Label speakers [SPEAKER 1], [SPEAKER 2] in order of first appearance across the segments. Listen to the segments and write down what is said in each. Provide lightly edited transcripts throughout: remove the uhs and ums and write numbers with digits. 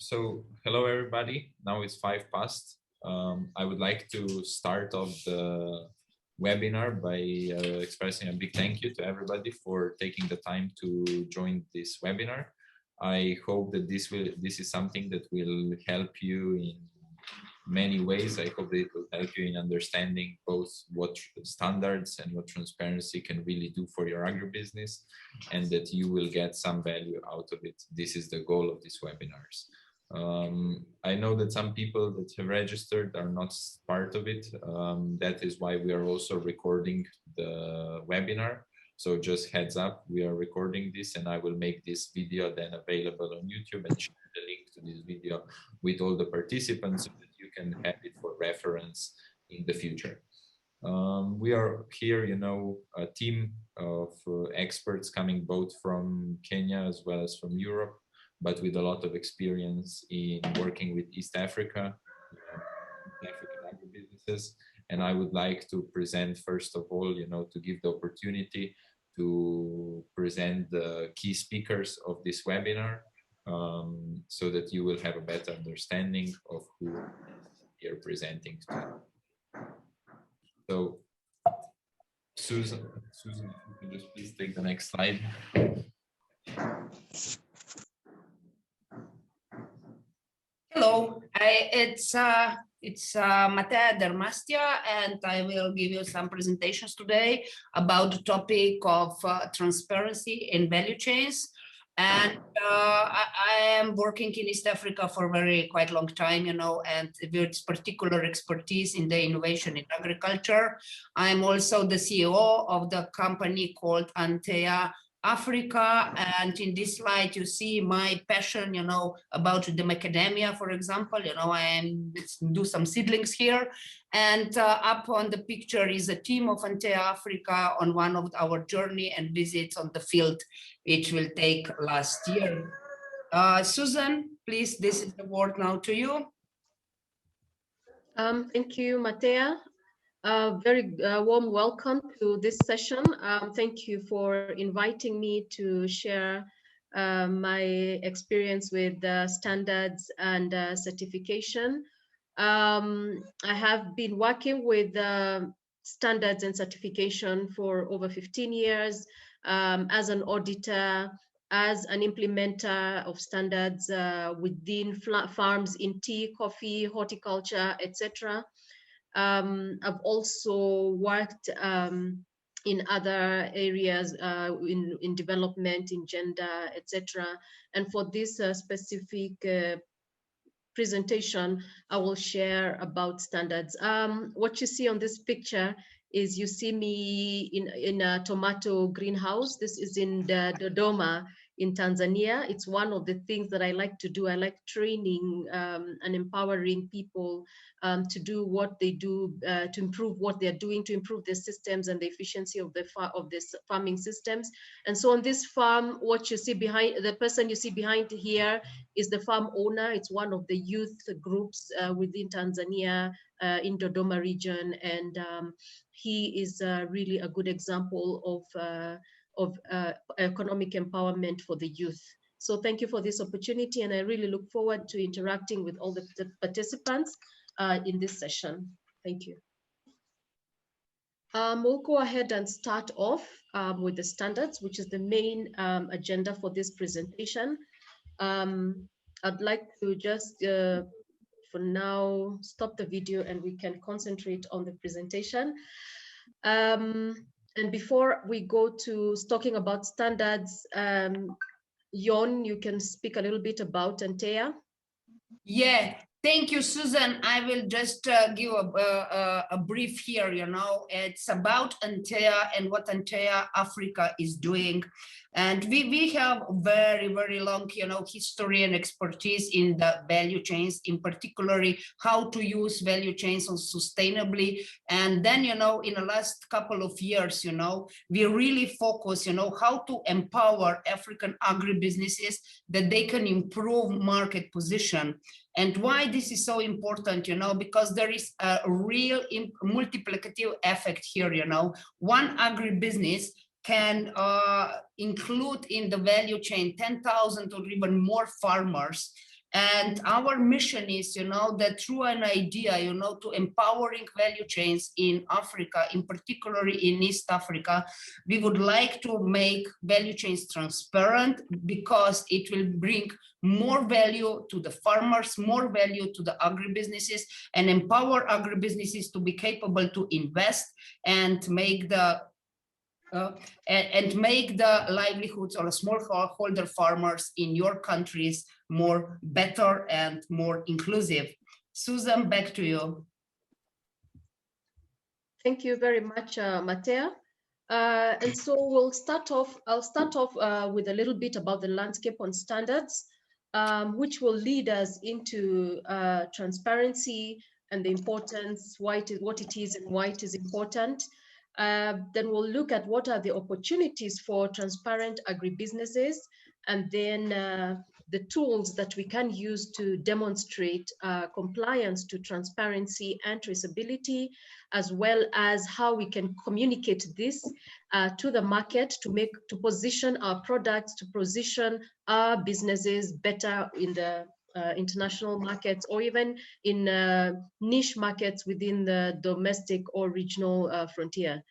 [SPEAKER 1] So, hello everybody. Now it's 5 past. I would like to start off the webinar by expressing a big thank you to everybody for taking the time to join this webinar. I hope that this is something that will help you in many ways. I hope that it will help you in understanding both what standards and what transparency can really do for your agribusiness, and that you will get some value out of it. This is the goal of these webinars. I know that some people that have registered are not part of it. That is why we are also recording the webinar. So just heads up, we are recording this, and I will make this video then available on YouTube and share the link to this video with all the participants so that you can have it for reference in the future. We are here, a team of experts coming both from Kenya as well as from Europe, but with a lot of experience in working with East African agribusinesses. And I would like to present, first of all, to give the opportunity to present the key speakers of this webinar, so that you will have a better understanding of who we are presenting to. So, Susan, if you can just please take the next slide.
[SPEAKER 2] Hello, it's Matea Dermastia, and I will give you some presentations today about the topic of transparency in value chains. And I am working in East Africa for quite long time, and with particular expertise in the innovation in agriculture. I'm also the CEO of the company called Antea Africa, and in this slide you see my passion, about the macadamia, for example. Let's do some seedlings here, and up on the picture is a team of Antea Africa on one of our journey and visits on the field, which will take last year. Susan, please, this is the word now to you.
[SPEAKER 3] Thank you, Matea. Very warm welcome to this session. Thank you for inviting me to share my experience with standards and certification. I have been working with standards and certification for over 15 years as an auditor, as an implementer of standards within farms in tea, coffee, horticulture, etc. I've also worked in other areas in development, in gender, etc. And for this specific presentation, I will share about standards. What you see on this picture is you see me in a tomato greenhouse. This is in Dodoma in Tanzania. It's one of the things that I like to do. I like training and empowering people to do what they do, to improve what they're doing, to improve their systems and the efficiency of this farming systems. And so on this farm, what you see behind, the person you see behind here is the farm owner. It's one of the youth groups within Tanzania in Dodoma region, and he is really a good example of economic empowerment for the youth. So thank you for this opportunity, and I really look forward to interacting with all the participants in this session. Thank you. We'll go ahead and start off with the standards, which is the main agenda for this presentation. I'd like to just, for now, stop the video and we can concentrate on the presentation. And before we go to talking about standards, Yon, you can speak a little bit about Antea.
[SPEAKER 2] Yeah, thank you, Susan. I will just give a brief here. It's about Antea and what Antea Africa is doing. And we have very long, history and expertise in the value chains, in particularly how to use value chains sustainably. And then, in the last couple of years, we really focus, how to empower African agribusinesses that they can improve market position. And why this is so important, because there is a real multiplicative effect here, One agribusiness can include in the value chain 10,000 or even more farmers. And our mission is, that through an idea, to empowering value chains in Africa, in particularly in East Africa, we would like to make value chains transparent, because it will bring more value to the farmers, more value to the agribusinesses, and empower agribusinesses to be capable to invest and make the livelihoods of smallholder farmers in your countries more better and more inclusive. Susan, back to you.
[SPEAKER 3] Thank you very much, Matea. And so I'll start off with a little bit about the landscape on standards, which will lead us into transparency and the importance, what it is and why it is important. Then we'll look at what are the opportunities for transparent agribusinesses, and then the tools that we can use to demonstrate compliance to transparency and traceability, as well as how we can communicate this to the market to position our products, to position our businesses better in the international markets, or even in niche markets within the domestic or regional frontier.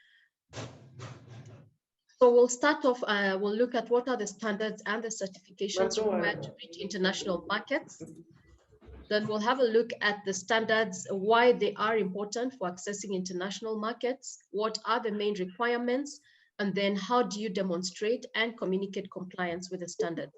[SPEAKER 3] So we'll start off, we'll look at what are the standards and the certifications required to reach international markets. Then we'll have a look at the standards, why they are important for accessing international markets, what are the main requirements, and then how do you demonstrate and communicate compliance with the standards.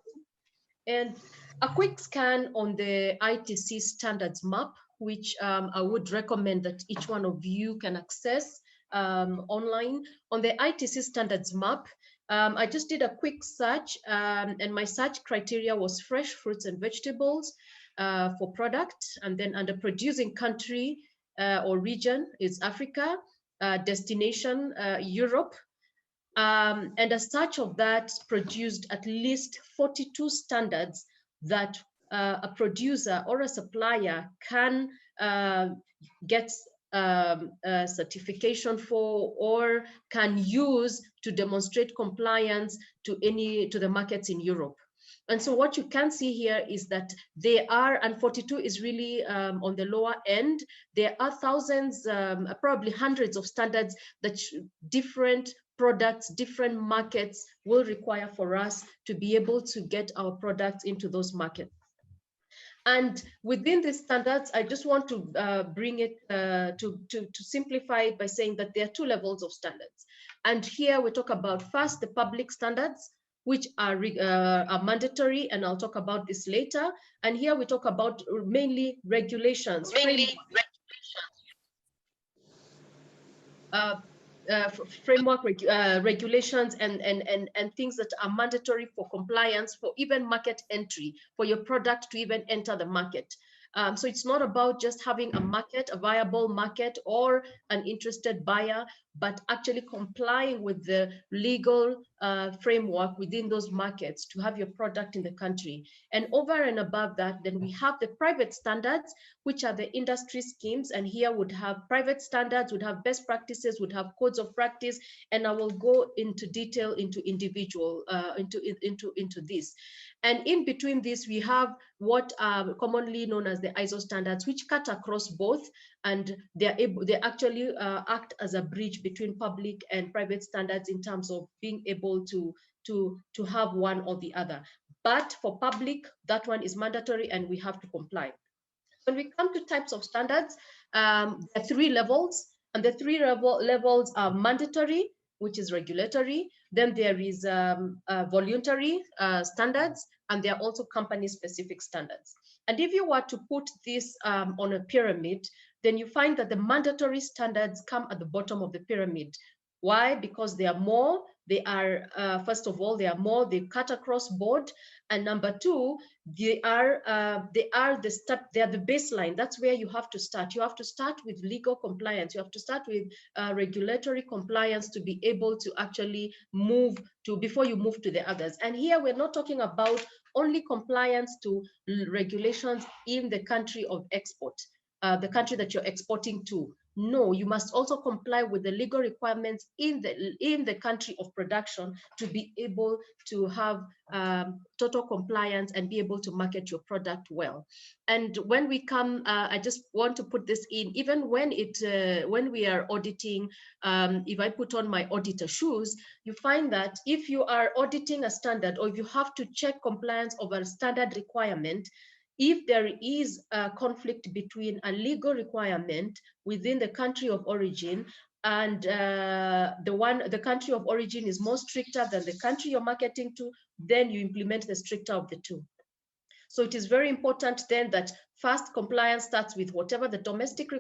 [SPEAKER 3] And a quick scan on the Itc Standards Map, which I would recommend that each one of you can access online. On the Itc Standards Map, I just did a quick search, and my search criteria was fresh fruits and vegetables for product, and then under producing country or region is Africa, destination Europe, and as such of that produced at least 42 standards that a producer or a supplier can get certification for or can use to demonstrate compliance to the markets in Europe. And so what you can see here is that they are, and 42 is really on the lower end. There are thousands, probably hundreds of standards that different products, different markets will require for us to be able to get our products into those markets. And within these standards, I just want to bring it to simplify it by saying that there are two levels of standards. And here we talk about first the public standards, which are mandatory, and I'll talk about this later. And here we talk about mainly regulations. Framework regulations and things that are mandatory for compliance, for even market entry, for your product to even enter the market. So it's not about just having a market, a viable market, or an interested buyer, but actually complying with the legal framework within those markets to have your product in the country. And over and above that, then we have the private standards, which are the industry schemes. And here would have private standards, would have best practices, would have codes of practice. And I will go into detail into individual, into this. And in between this, we have what are commonly known as the ISO standards, which cut across both, and they actually act as a bridge between public and private standards in terms of being able to have one or the other. But for public, that one is mandatory and we have to comply. When we come to types of standards, there are three levels, and the three levels are mandatory, which is regulatory. Then there is voluntary standards, and there are also company-specific standards. And if you were to put this on a pyramid, then you find that the mandatory standards come at the bottom of the pyramid. Why? Because they are more. They are, first of all, they are more. They cut across board, and number two, they are the baseline. That's where you have to start. You have to start with legal compliance. You have to start with regulatory compliance to be able to actually move to before you move to the others. And here we're not talking about only compliance to regulations in the country of export, the country that you're exporting to. No, you must also comply with the legal requirements in the country of production to be able to have total compliance and be able to market your product well. And when we come, I just want to put this in, even when we are auditing, if I put on my auditor shoes, you find that if you are auditing a standard, or if you have to check compliance of a standard requirement, if there is a conflict between a legal requirement within the country of origin and the country of origin is more stricter than the country you're marketing to, then you implement the stricter of the two. So it is very important then that first compliance starts with whatever the domestic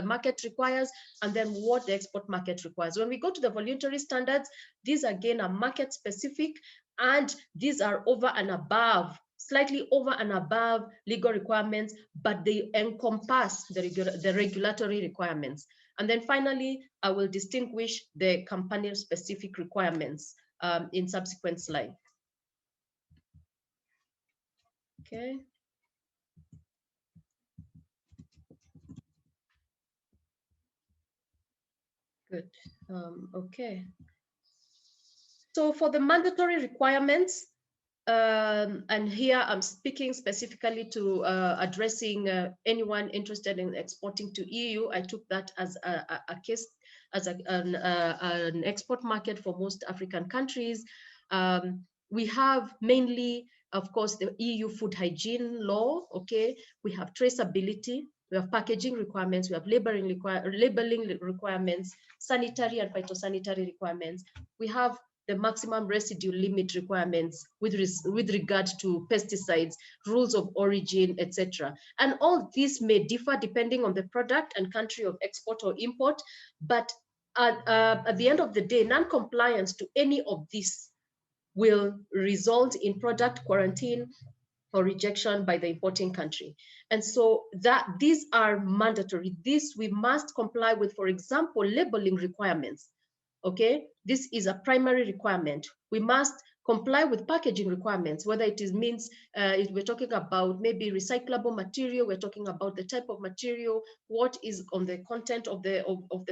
[SPEAKER 3] market requires, and then what the export market requires. When we go to the voluntary standards, these again are market specific, and these are over and above, slightly over and above legal requirements, but they encompass the regulatory requirements. And then finally, I will distinguish the company specific requirements in subsequent slide. Okay. Good. Okay. So for the mandatory requirements, and here I'm speaking specifically to addressing anyone interested in exporting to EU. I took that as a case, as an export market for most African countries. We have mainly, of course, the EU food hygiene law. Okay, we have traceability, we have packaging requirements, we have labeling requirements, sanitary and phytosanitary requirements. We have the maximum residue limit requirements with regard to pesticides, rules of origin, etc. And all these may differ depending on the product and country of export or import, but at the end of the day, non-compliance to any of these will result in product quarantine or rejection by the importing country. And so that these are mandatory. This we must comply with, for example, labeling requirements. Okay, this is a primary requirement. We must comply with packaging requirements, whether it means if we're talking about maybe recyclable material, we're talking about the type of material, what is on the content of the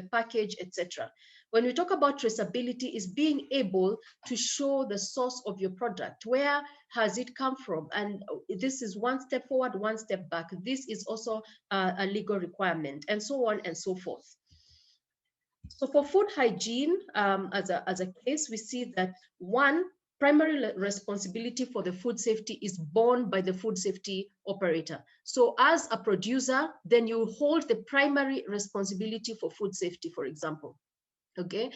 [SPEAKER 3] package, etc. When we talk about traceability, is being able to show the source of your product. Where has it come from? And this is one step forward, one step back. This is also a legal requirement, and so on and so forth. So for food hygiene, as a case, we see that one, primary responsibility for the food safety is borne by the food safety operator. So as a producer, then you hold the primary responsibility for food safety, for example, okay?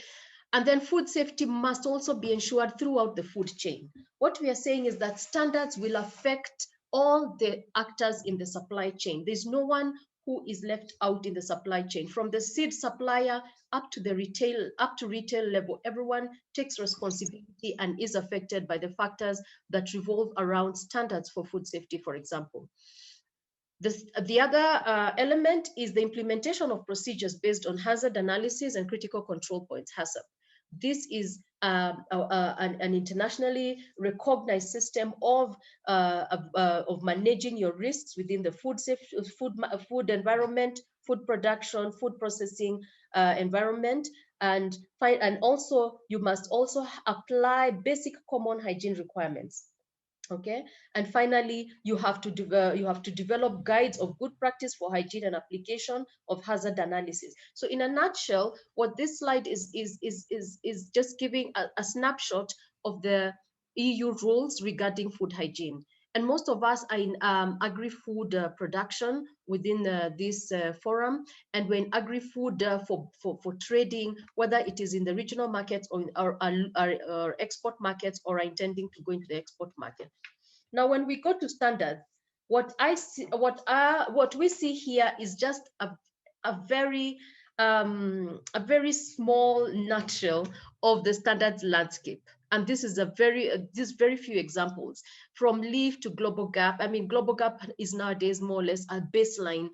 [SPEAKER 3] And then food safety must also be ensured throughout the food chain. What we are saying is that standards will affect all the actors in the supply chain. There's no one who is left out in the supply chain, from the seed supplier up to the retail level. Everyone takes responsibility and is affected by the factors that revolve around standards for food safety, for example. The other element is the implementation of procedures based on hazard analysis and critical control points, HACCP. This is an internationally recognized system of managing your risks within the food environment, food production, food processing environment, and also you must also apply basic common hygiene requirements. Okay, and finally, you have to develop guides of good practice for hygiene and application of hazard analysis. So, in a nutshell, what this slide is just giving a snapshot of the EU rules regarding food hygiene. And most of us are in agri-food production within this forum, and we're in agri-food for trading, whether it is in the regional markets or in our export markets, or are intending to go into the export market. Now, when we go to standards, what we see here is just a very small nutshell of the standards landscape. And this is very few examples, from LEAF to Global Gap. I mean, Global Gap is nowadays more or less a baseline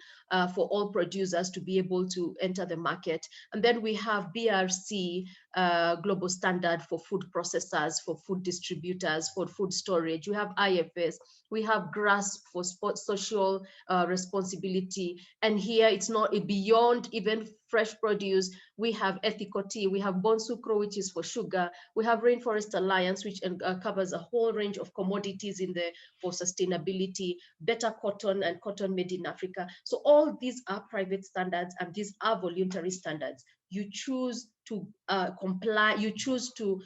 [SPEAKER 3] for all producers to be able to enter the market. And then we have BRC, global standard for food processors, for food distributors, for food storage. We have IFS, we have GRASP for social responsibility. And here it's not beyond even fresh produce. We have Ethical Tea, we have Bon Sucro, which is for sugar. We have Rainforest Alliance, which covers a whole range of commodities for sustainability, Better Cotton and Cotton Made in Africa. So all these are private standards and these are voluntary standards. You choose to comply, you choose to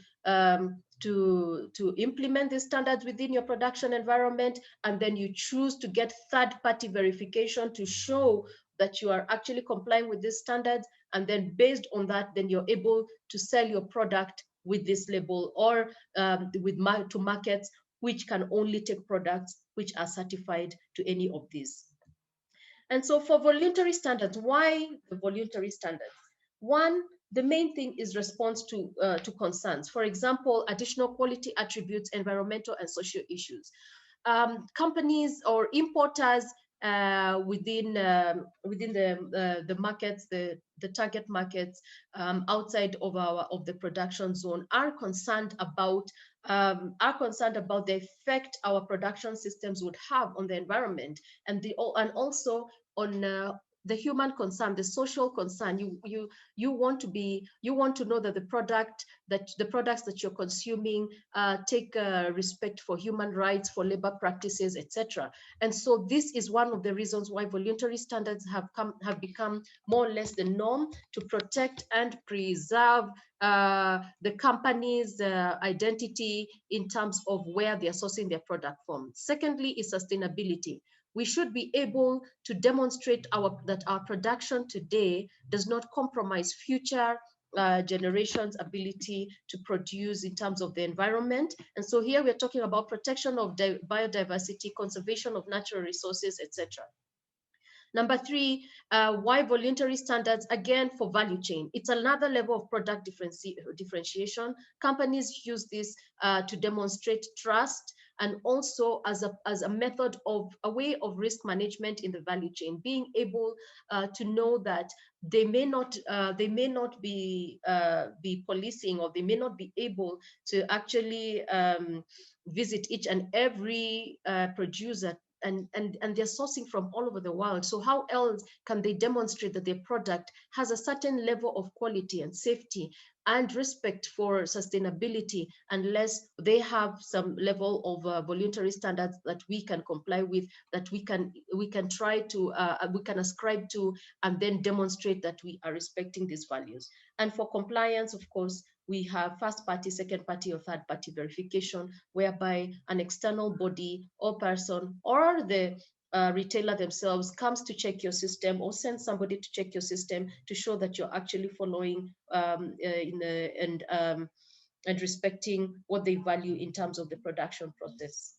[SPEAKER 3] implement these standards within your production environment, and then you choose to get third-party verification to show that you are actually complying with these standards, and then based on that, then you're able to sell your product with this label or to markets which can only take products which are certified to any of these. And so for voluntary standards, why the voluntary standards? One, the main thing is response to concerns. For example, additional quality attributes, environmental and social issues. Companies or importers within the markets, the target markets outside of the production zone are concerned about the effect our production systems would have on the environment and also on the human concern, the social concern. You want to know that the products that you're consuming take respect for human rights, for labor practices, etc. And so this is one of the reasons why voluntary standards have become more or less the norm to protect and preserve the company's identity in terms of where they are sourcing their product from. Secondly is sustainability. We should be able to demonstrate that our production today does not compromise future generations' ability to produce in terms of the environment. And so here we're talking about protection of biodiversity, conservation of natural resources, etc. Number three, why voluntary standards? Again, for value chain. It's another level of product differentiation. Companies use this to demonstrate trust and also as a method of a way of risk management in the value chain, being able to know that they may not be policing, or they may not be able to actually visit each and every producer, and they're sourcing from all over the world. So how else can they demonstrate that their product has a certain level of quality and safety and respect for sustainability unless they have some level of voluntary standards that we can comply with, that we can ascribe to, and then demonstrate that we are respecting these values. And for compliance, of course, we have first party, second party, or third party verification, whereby an external body or person or the retailer themselves comes to check your system or sends somebody to check your system to show that you're actually following and respecting what they value in terms of the production process.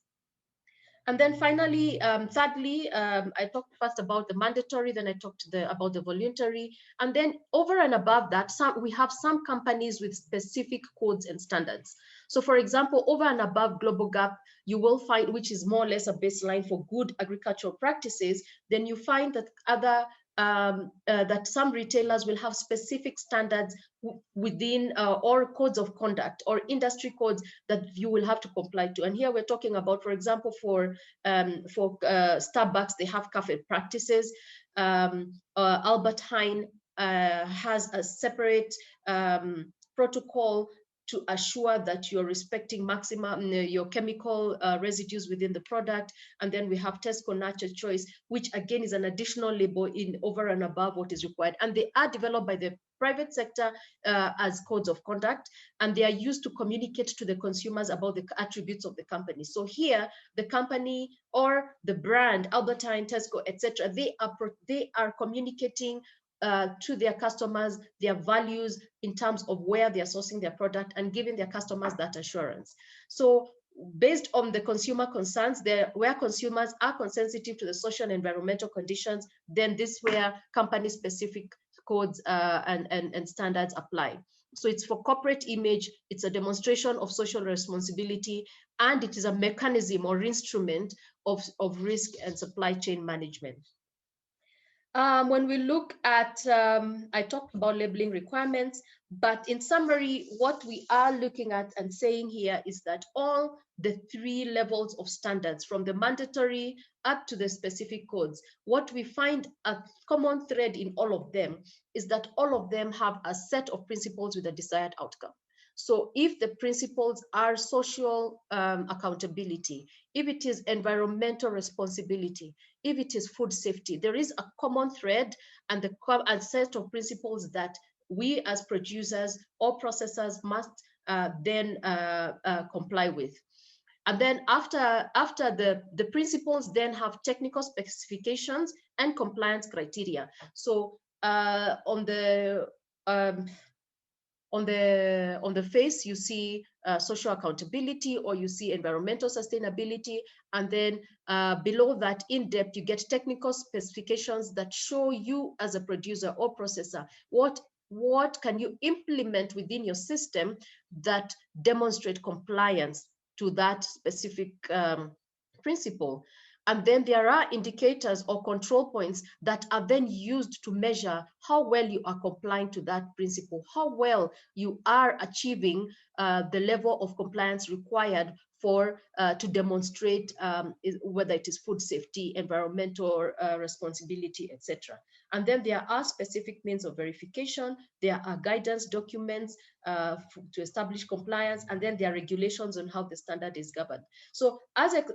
[SPEAKER 3] And then finally, thirdly, I talked first about the mandatory, then I talked about the voluntary. And then over and above that, we have some companies with specific codes and standards. So for example, over and above Global Gap, you will find, which is more or less a baseline for good agricultural practices, then you find that that some retailers will have specific standards within or codes of conduct or industry codes that you will have to comply to. And here we're talking about, for example, for Starbucks, they have cafe practices. Albert Heijn has a separate protocol to assure that you're respecting maximum your chemical residues within the product. And then we have Tesco Natural Choice, which again is an additional label in over and above what is required. And they are developed by the private sector as codes of conduct, and they are used to communicate to the consumers about the attributes of the company. So here, the company or the brand, Albert Heijn, Tesco, etc., they are communicating to their customers their values in terms of where they are sourcing their product and giving their customers that assurance. So based on the consumer concerns, where consumers are sensitive to the social and environmental conditions, then this is where company specific codes and standards apply. So it's for corporate image, it's a demonstration of social responsibility, and it is a mechanism or instrument of risk and supply chain management. When we look at, I talked about labeling requirements, but in summary, what we are looking at and saying here is that all the 3 levels of standards, from the mandatory up to the specific codes, what we find a common thread in all of them is that all of them have a set of principles with a desired outcome. So if the principles are social accountability, if it is environmental responsibility, if it is food safety, there is a common thread and a set of principles that we as producers or processors must then comply with. And then after the principles then have technical specifications and compliance criteria. So on the face, you see social accountability, or you see environmental sustainability, and then below that, in depth, you get technical specifications that show you as a producer or processor what can you implement within your system that demonstrate compliance to that specific principle. And then there are indicators or control points that are then used to measure how well you are complying to that principle, how well you are achieving the level of compliance required for to demonstrate whether it is food safety, environmental responsibility, etc. And then there are specific means of verification. There are guidance documents to establish compliance, and then there are regulations on how the standard is governed. So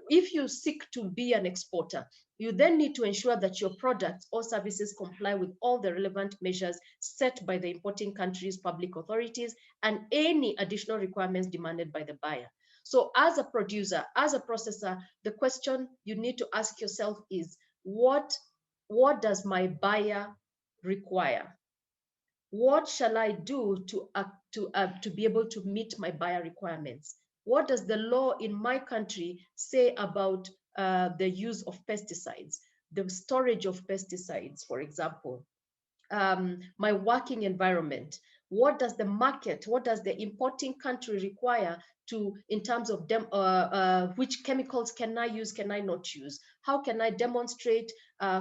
[SPEAKER 3] if you seek to be an exporter, you then need to ensure that your products or services comply with all the relevant measures set by the importing country's public authorities and any additional requirements demanded by the buyer. So as a producer, as a processor, the question you need to ask yourself is, what does my buyer require? What shall I do to be able to meet my buyer requirements? What does the law in my country say about the use of pesticides, the storage of pesticides, for example, my working environment? What does the market, what does the importing country require in terms of which chemicals can I use, can I not use? How can I demonstrate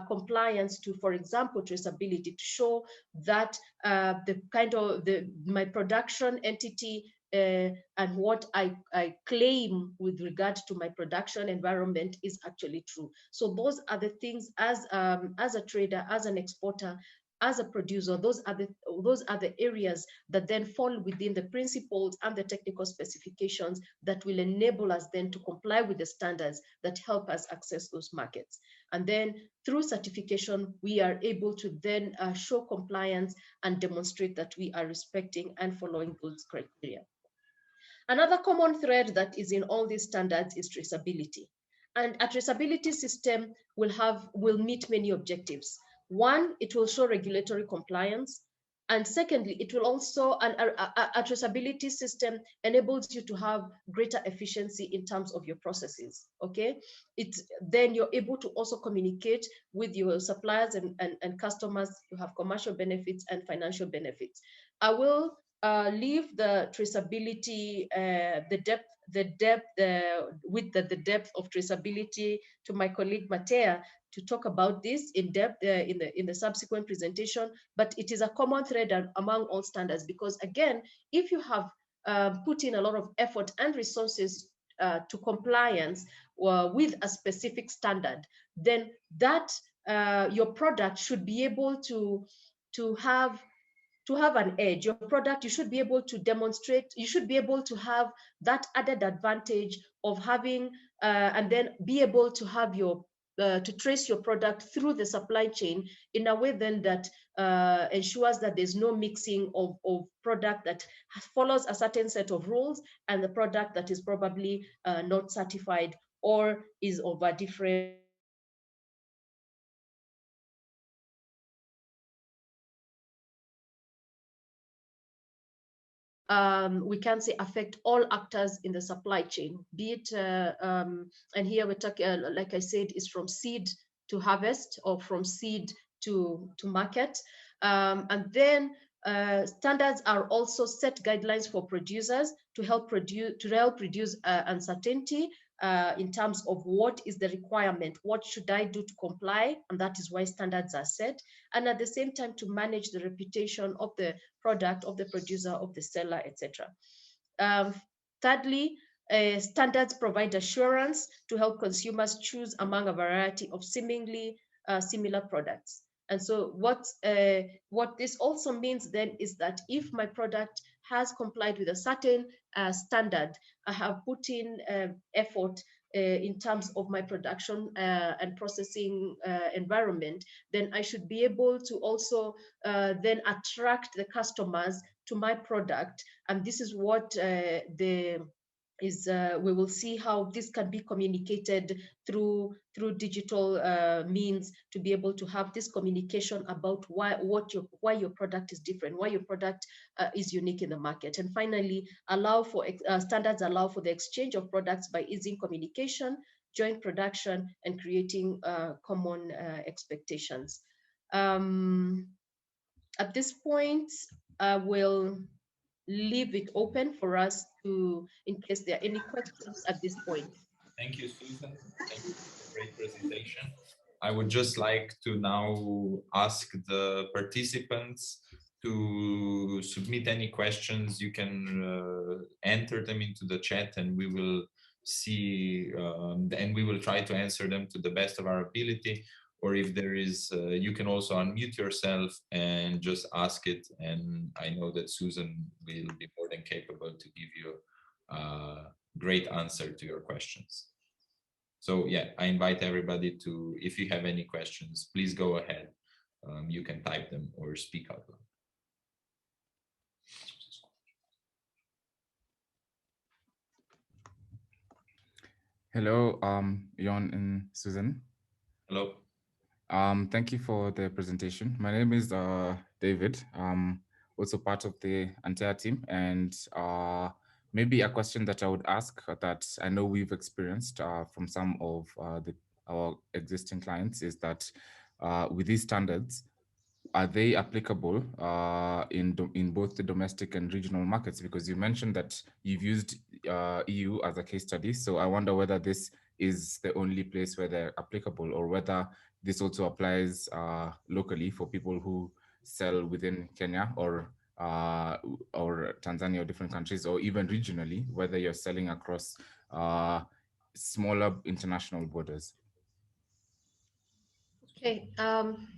[SPEAKER 3] compliance to, for example, traceability, to show that my production entity and what I claim with regard to my production environment is actually true. So those are the things, as a trader, as an exporter, as a producer, those are the areas that then fall within the principles and the technical specifications that will enable us then to comply with the standards that help us access those markets. And then through certification, we are able to then show compliance and demonstrate that we are respecting and following those criteria. Another common thread that is in all these standards is traceability. And a traceability system will meet many objectives. One, it will show regulatory compliance. And secondly, it will also, a traceability system enables you to have greater efficiency in terms of your processes, okay? Then you're able to also communicate with your suppliers and customers. You have commercial benefits and financial benefits. I will leave the traceability, the depth of traceability to my colleague Matea to talk about this in depth in the subsequent presentation. But it is a common thread among all standards, because again, if you have put in a lot of effort and resources to compliance with a specific standard, then that your product should be able to have an edge. Your product, you should be able to demonstrate, you should be able to have that added advantage of having, and then be able to have to trace your product through the supply chain in a way then that ensures that there's no mixing of product that follows a certain set of rules and the product that is probably not certified or is of a different we can say affect all actors in the supply chain, be it, and here we're talking, like I said, is from seed to harvest or from seed to market. And then standards are also set guidelines for producers to help reduce uncertainty in terms of what is the requirement, what should I do to comply, and that is why standards are set, and at the same time to manage the reputation of the product, of the producer, of the seller, etc. Thirdly, standards provide assurance to help consumers choose among a variety of seemingly similar products. And so what this also means then is that if my product has complied with a certain standard, I have put in effort in terms of my production and processing environment, then I should be able to also then attract the customers to my product. And this is what we will see how this can be communicated through digital means, to be able to have this communication about why your product is different, why your product is unique in the market. And finally, standards allow for the exchange of products by easing communication, joint production, and creating common expectations. At this point, I will leave it open for us to, in case there are any questions at this point.
[SPEAKER 1] Thank you, Susan. Thank you for a great presentation. I would just like to now ask the participants to submit any questions. You can enter them into the chat, and we will see, and we will try to answer them to the best of our ability. Or if there is, you can also unmute yourself and just ask it. And I know that Susan will be more than capable to give you a great answer to your questions. So yeah, I invite everybody to, if you have any questions, please go ahead. You can type them or speak out loud.
[SPEAKER 4] Hello, Jon and Susan.
[SPEAKER 1] Hello.
[SPEAKER 4] Thank you for the presentation. My name is David. Also part of the entire team, and maybe a question that I would ask that I know we've experienced from some of our existing clients is that with these standards, are they applicable in both the domestic and regional markets? Because you mentioned that you've used EU as a case study. So I wonder whether this is the only place where they're applicable, or whether this also applies locally for people who sell within Kenya or Tanzania or different countries, or even regionally, whether you're selling across smaller international borders.
[SPEAKER 3] Okay,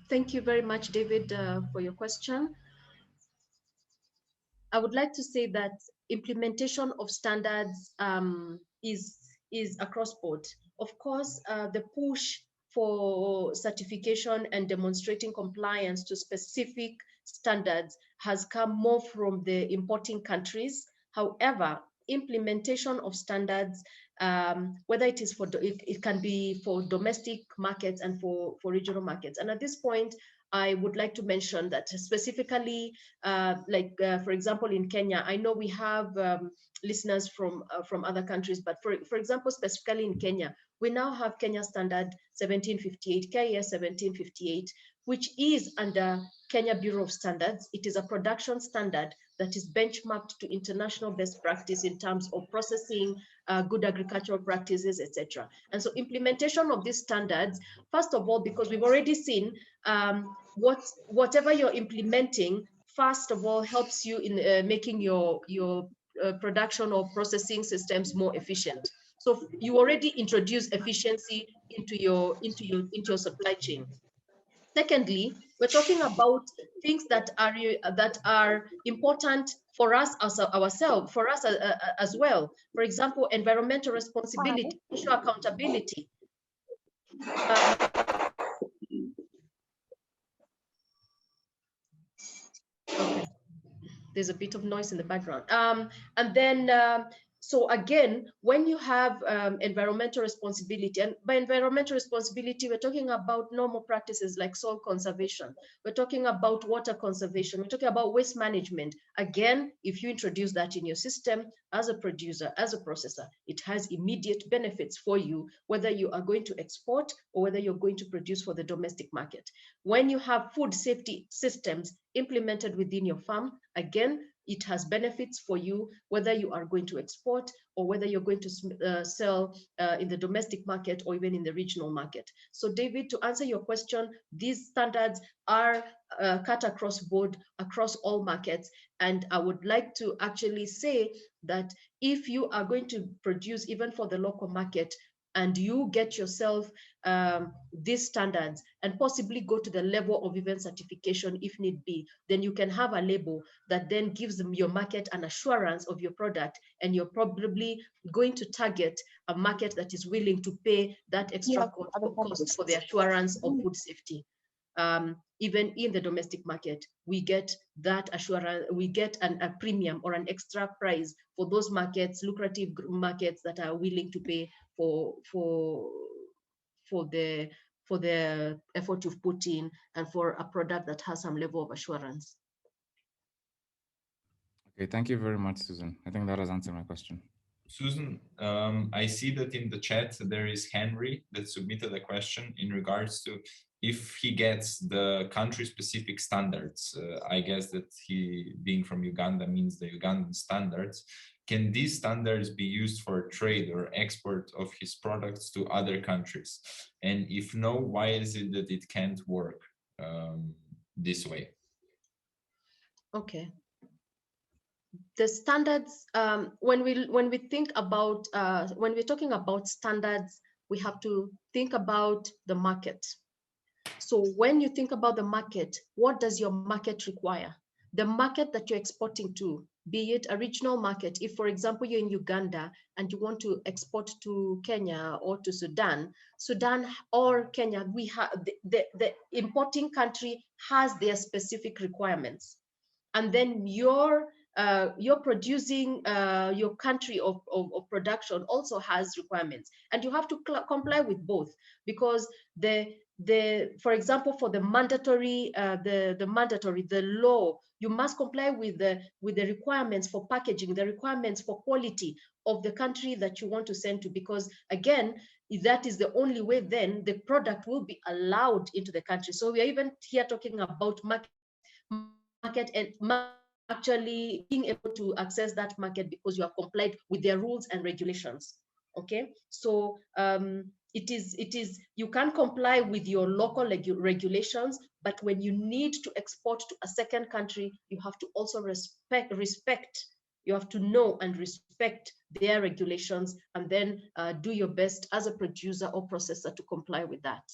[SPEAKER 3] thank you very much, David, for your question. I would like to say that implementation of standards is across board. Of course, the push for certification and demonstrating compliance to specific standards has come more from the importing countries. However, implementation of standards, whether it is it can be for domestic markets and for regional markets. And at this point, I would like to mention that specifically, for example, in Kenya, I know we have listeners from other countries, but for example, specifically in Kenya, we now have Kenya Standard 1758, KS 1758, which is under Kenya Bureau of Standards. It is a production standard that is benchmarked to international best practice in terms of processing, good agricultural practices, etc. And so implementation of these standards, first of all, because we've already seen whatever you're implementing, first of all, helps you in making your production or processing systems more efficient. So you already introduce efficiency into your supply chain. Secondly, we're talking about things that are important for us as well. For example, environmental responsibility, social accountability. Okay. There's a bit of noise in the background. And then, so again, when you have environmental responsibility, and by environmental responsibility, we're talking about normal practices like soil conservation. We're talking about water conservation. We're talking about waste management. Again, if you introduce that in your system as a producer, as a processor, it has immediate benefits for you, whether you are going to export or whether you're going to produce for the domestic market. When you have food safety systems implemented within your farm, again, it has benefits for you, whether you are going to export or whether you're going to sell in the domestic market or even in the regional market. So David, to answer your question, these standards are cut across board, across all markets. And I would like to actually say that if you are going to produce even for the local market, and you get yourself these standards and possibly go to the level of even certification if need be, then you can have a label that then gives them your market an assurance of your product, and you're probably going to target a market that is willing to pay that extra cost for the assurance of food safety. Even in the domestic market, we get that assurance, we get a premium or an extra price for those markets, lucrative markets that are willing to pay for the effort you've put in and for a product that has some level of assurance.
[SPEAKER 4] Okay, thank you very much, Susan. I think that has answered my question.
[SPEAKER 1] Susan, I see that in the chat there is Henry that submitted a question in regards to if he gets the country-specific standards. I guess that he, being from Uganda, means the Ugandan standards. Can these standards be used for trade or export of his products to other countries? And if no, why is it that it can't work this way?
[SPEAKER 3] Okay. The standards, when we think about, when we're talking about standards, we have to think about the market. So when you think about the market, what does your market require? The market that you're exporting to, be it a regional market, if for example, you're in Uganda and you want to export to Kenya or to Sudan or Kenya, we have the importing country has their specific requirements. And then you're producing, your country of production also has requirements, and you have to comply with both, because for example, for the mandatory, the law, you must comply with the requirements for packaging, the requirements for quality of the country that you want to send to, because again, that is the only way then the product will be allowed into the country. So we are even here talking about market and actually being able to access that market because you have complied with their rules and regulations. Okay, so it is you can comply with your local regulations, but when you need to export to a second country, you have to also respect. You have to know and respect their regulations, and then do your best as a producer or processor to comply with that.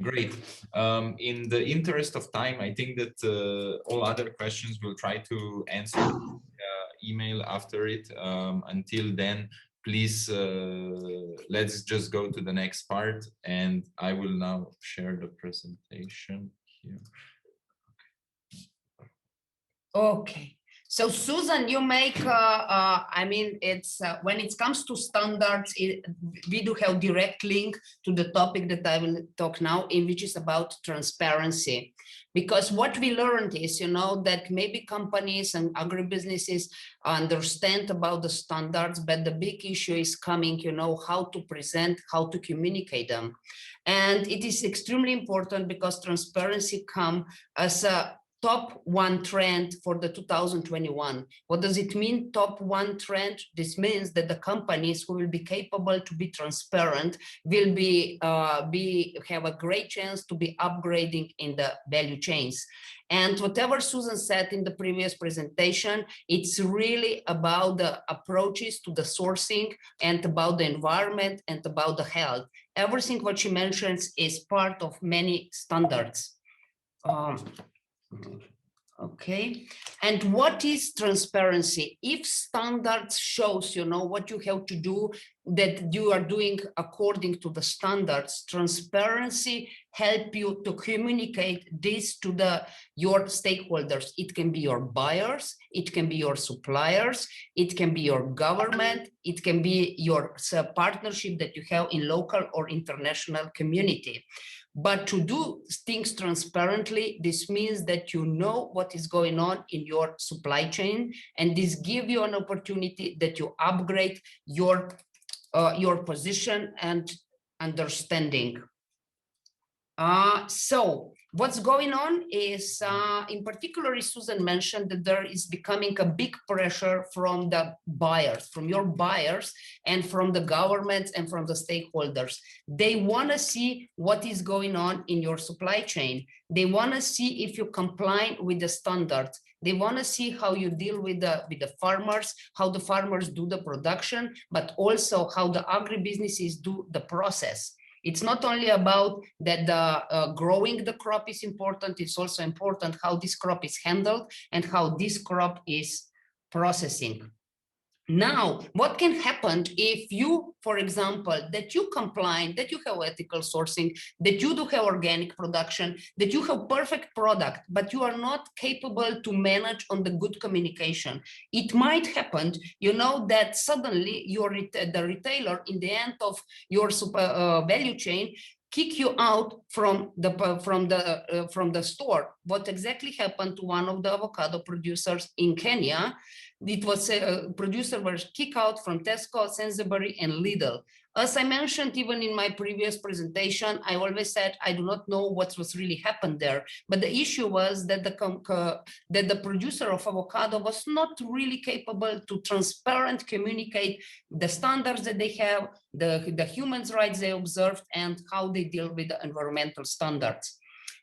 [SPEAKER 1] Great. In the interest of time, I think that all other questions we'll try to answer email after it. Until then, please, let's just go to the next part, and I will now share the presentation here.
[SPEAKER 2] Okay. So Susan, you make, I mean, it's when it comes to standards, we do have direct link to the topic that I will talk now, in which is about transparency. Because what we learned is, you know, that maybe companies and agribusinesses understand about the standards, but the big issue is coming, you know, how to present, how to communicate them. And it is extremely important because transparency comes as a top one trend for the 2021. What does it mean, top one trend? This means that the companies who will be capable to be transparent will have a great chance to be upgrading in the value chains. And whatever Susan said in the previous presentation, it's really about the approaches to the sourcing and about the environment and about the health. Everything what she mentions is part of many standards. Okay, and what is transparency? If standards shows, you know, what you have to do, that you are doing according to the standards, transparency help you to communicate this to your stakeholders. It can be your buyers, it can be your suppliers, it can be your government, it can be your partnership that you have in local or international community. But to do things transparently, this means that you know what is going on in your supply chain, and this gives you an opportunity that you upgrade your position and understanding. So What's going on is, in particular, Susan mentioned that there is becoming a big pressure from the buyers, from your buyers, and from the governments and from the stakeholders. They want to see what is going on in your supply chain. They want to see if you comply with the standards. They want to see how you deal with the farmers, how the farmers do the production, but also how the agribusinesses do the process. It's not only about that the growing the crop is important, it's also important how this crop is handled and how this crop is processing. Now, what can happen if you, for example, that you comply, that you have ethical sourcing, that you do have organic production, that you have perfect product, but you are not capable to manage on the good communication? It might happen, you know, that suddenly the retailer in the end of your value chain kick you out from the store. What exactly happened to one of the avocado producers in Kenya? It was a producer was kicked out from Tesco, Sainsbury, and Lidl. As I mentioned, even in my previous presentation, I always said I do not know what was really happened there. But the issue was that the producer of avocado was not really capable to transparent communicate the standards that they have, the human rights they observed, and how they deal with the environmental standards.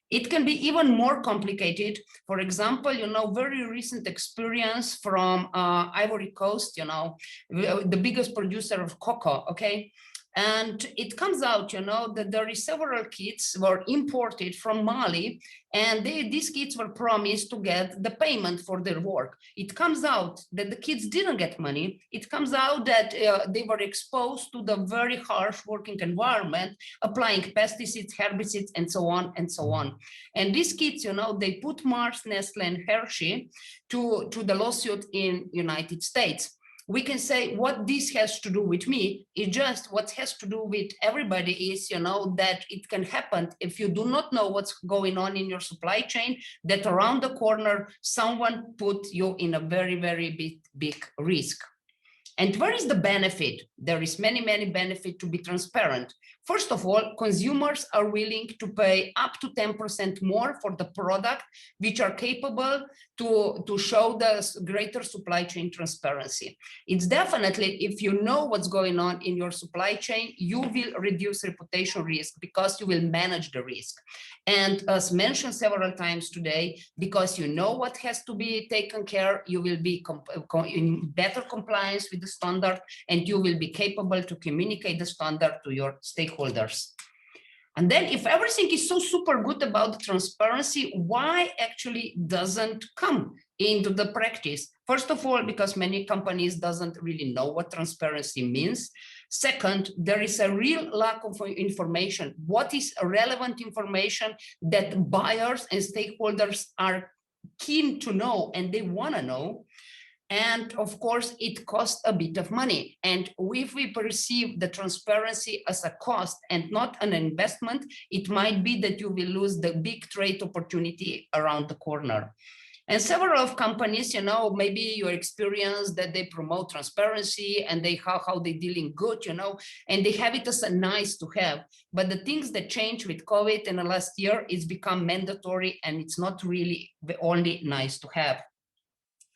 [SPEAKER 2] It can be even more complicated. For example, you know, very recent experience from Ivory Coast, you know, the biggest producer of cocoa, okay? And it comes out, you know, that there is several kits were imported from Mali, and these kids were promised to get the payment for their work. It comes out that the kids didn't get money. It comes out that they were exposed to the very harsh working environment, applying pesticides, herbicides, and so on and so on. And these kids, you know, they put Mars, Nestle, and Hershey to the lawsuit in United States. We can say what this has to do with me is just what has to do with everybody is, you know, that it can happen if you do not know what's going on in your supply chain, that around the corner, someone put you in a very, very big risk. And where is the benefit? There is many benefits to be transparent. First of all, consumers are willing to pay up to 10% more for the product, which are capable to show the greater supply chain transparency. It's definitely, if you know what's going on in your supply chain, you will reduce reputation risk because you will manage the risk. And as mentioned several times today, because you know what has to be taken care, you will be in better compliance with the standard, and you will be capable to communicate the standard to your stakeholders. And then if everything is so super good about the transparency, why actually doesn't come into the practice? First of all, because many companies doesn't really know what transparency means. Second, there is a real lack of information. What is relevant information that buyers and stakeholders are keen to know and they want to know? And of course, it costs a bit of money. And if we perceive the transparency as a cost and not an investment, it might be that you will lose the big trade opportunity around the corner. And several of companies, you know, maybe you experience that they promote transparency and they how they dealing good, you know, and they have it as a nice to have. But the things that change with COVID in the last year, it's become mandatory and it's not really the only nice to have.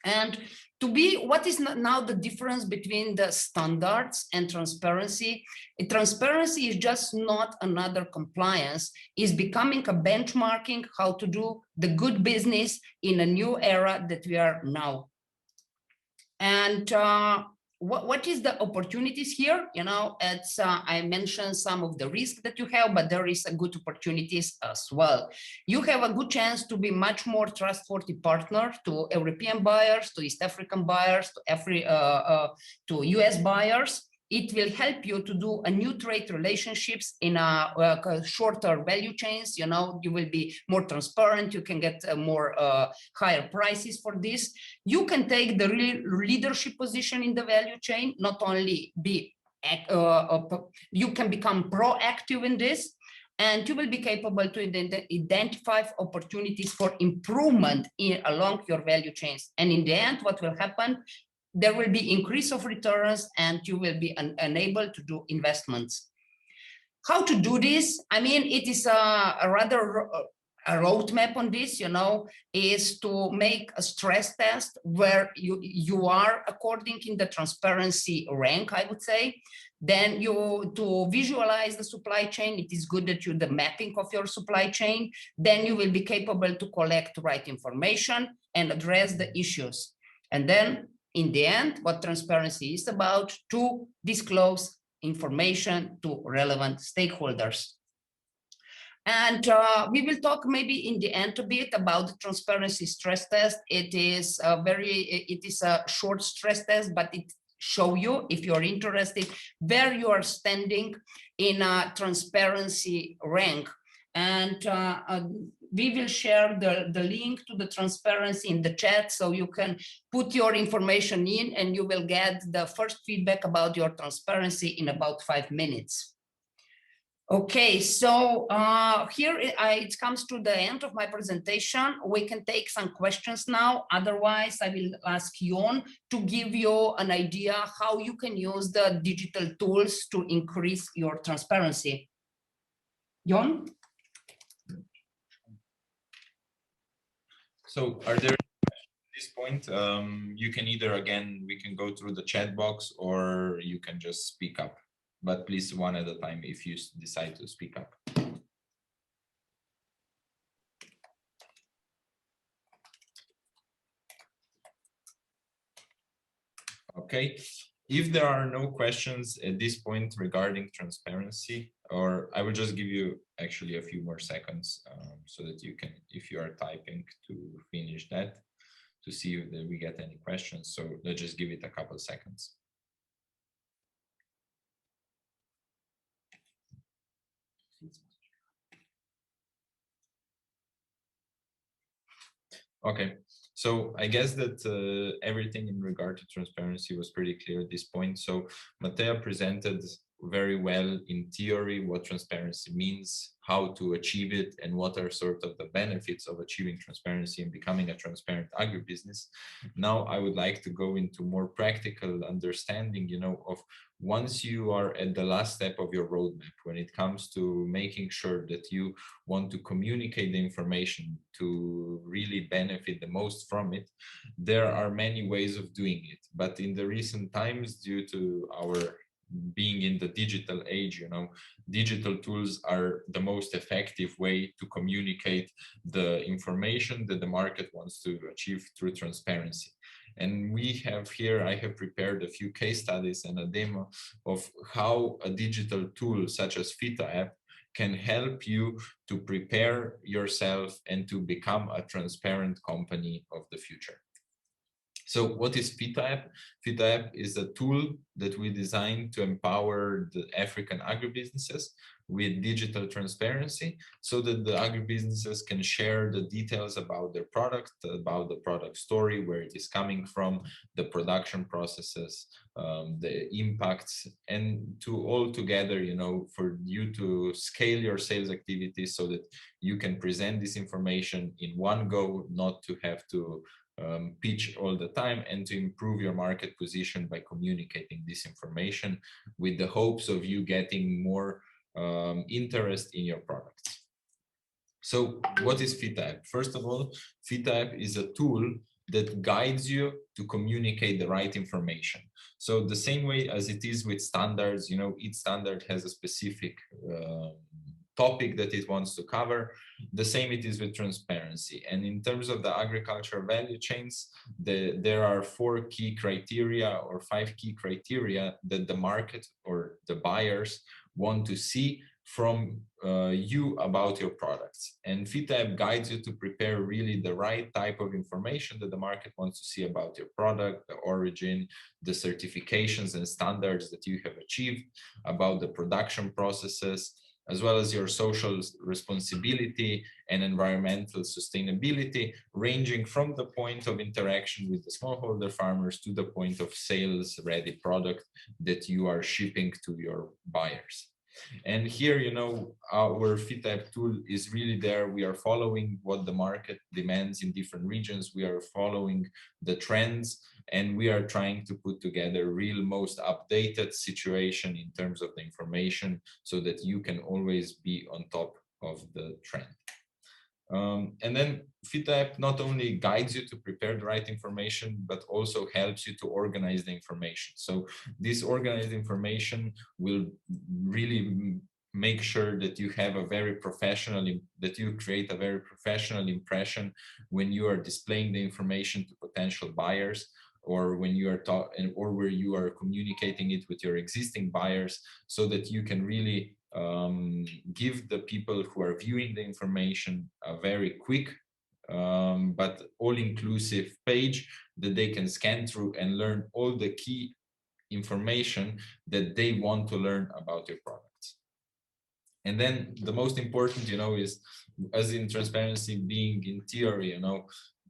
[SPEAKER 2] And to be, what is now the difference between the standards and transparency? Transparency is just not another compliance, it's becoming a benchmarking how to do the good business in a new era that we are now. And what is the opportunities here? You know, it's I mentioned some of the risks that you have, but there is a good opportunities as well. You have a good chance to be much more trustworthy partner to European buyers, to East African buyers, to US buyers. It will help you to do a new trade relationships in a shorter value chains. You know, you will be more transparent. You can get more higher prices for this. You can take the real leadership position in the value chain. Not only be, you can become proactive in this, and you will be capable to identify opportunities for improvement along your value chains. And in the end, what will happen? There will be increase of returns and you will be enabled to do investments. How to do this? I mean, it is a rather a roadmap on this, is to make a stress test where you are according in the transparency rank, I would say. Then to visualize the supply chain, it is good that you the mapping of your supply chain. Then you will be capable to collect the right information and address the issues. And then in the end, what transparency is about, to disclose information to relevant stakeholders. And we will talk maybe in the end a bit about the transparency stress test. It is a short stress test, but it show you, if you're interested, where you are standing in a transparency rank. And we will share the link to the transparency in the chat, so you can put your information in and you will get the first feedback about your transparency in about 5 minutes. Okay, so here it comes to the end of my presentation. We can take some questions now. Otherwise, I will ask Jon to give you an idea how you can use the digital tools to increase your transparency. Jon?
[SPEAKER 1] So are there at this point, you can either, again, we can go through the chat box, or you can just speak up. But please, one at a time if you decide to speak up. Okay, if there are no questions at this point regarding transparency, or I will just give you actually a few more seconds so that you can, if you are typing, to finish that, to see if we get any questions. So let's just give it a couple seconds. Okay, so I guess that everything in regard to transparency was pretty clear at this point. So Matea presented very well in theory what transparency means, how to achieve it, and what are sort of the benefits of achieving transparency and becoming a transparent agribusiness. Now I would like to go into more practical understanding, of once you are at the last step of your roadmap, when it comes to making sure that you want to communicate the information to really benefit the most from it, there are many ways of doing it. But in the recent times, due to our being in the digital age, digital tools are the most effective way to communicate the information that the market wants to achieve through transparency. And we have here, I have prepared a few case studies and a demo of how a digital tool such as Fita app can help you to prepare yourself and to become a transparent company of the future. So what is Fita app? Fita app is a tool that we designed to empower the African agribusinesses with digital transparency, so that the agribusinesses can share the details about their product, about the product story, where it is coming from, the production processes, the impacts, and to all together, for you to scale your sales activities so that you can present this information in one go, not to have to pitch all the time, and to improve your market position by communicating this information with the hopes of you getting more interest in your products. So what is Fita app? First of all, Fita app is a tool that guides you to communicate the right information. So the same way as it is with standards, each standard has a specific topic that it wants to cover. The same it is with transparency. And in terms of the agricultural value chains, there are 4 key criteria or 5 key criteria that the market or the buyers want to see from you about your products. And Fita app guides you to prepare really the right type of information that the market wants to see about your product, the origin, the certifications and standards that you have achieved, about the production processes, as well as your social responsibility and environmental sustainability, ranging from the point of interaction with the smallholder farmers to the point of sales ready product that you are shipping to your buyers. And here, our Fita app tool is really there. We are following what the market demands in different regions. We are following the trends, and we are trying to put together real most updated situation in terms of the information so that you can always be on top of the trend. And then Fita app not only guides you to prepare the right information, but also helps you to organize the information. So this organized information will really make sure that you have a very professional, that you create a very professional impression when you are displaying the information to potential buyers, or when you are talking, or where you are communicating it with your existing buyers, so that you can really give the people who are viewing the information a very quick but all-inclusive page that they can scan through and learn all the key information that they want to learn about your products. And then the most important, is, as in transparency being in theory,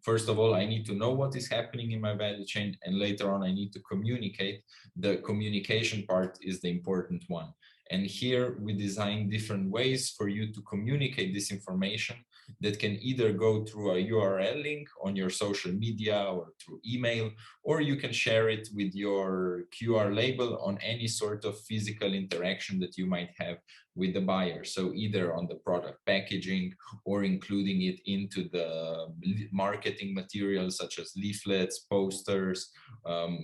[SPEAKER 1] first of all, I need to know what is happening in my value chain, and later on I need to communicate. The communication part is the important one. And here we design different ways for you to communicate this information that can either go through a URL link on your social media or through email, or you can share it with your QR label on any sort of physical interaction that you might have with the buyer. So either on the product packaging or including it into the marketing materials such as leaflets, posters,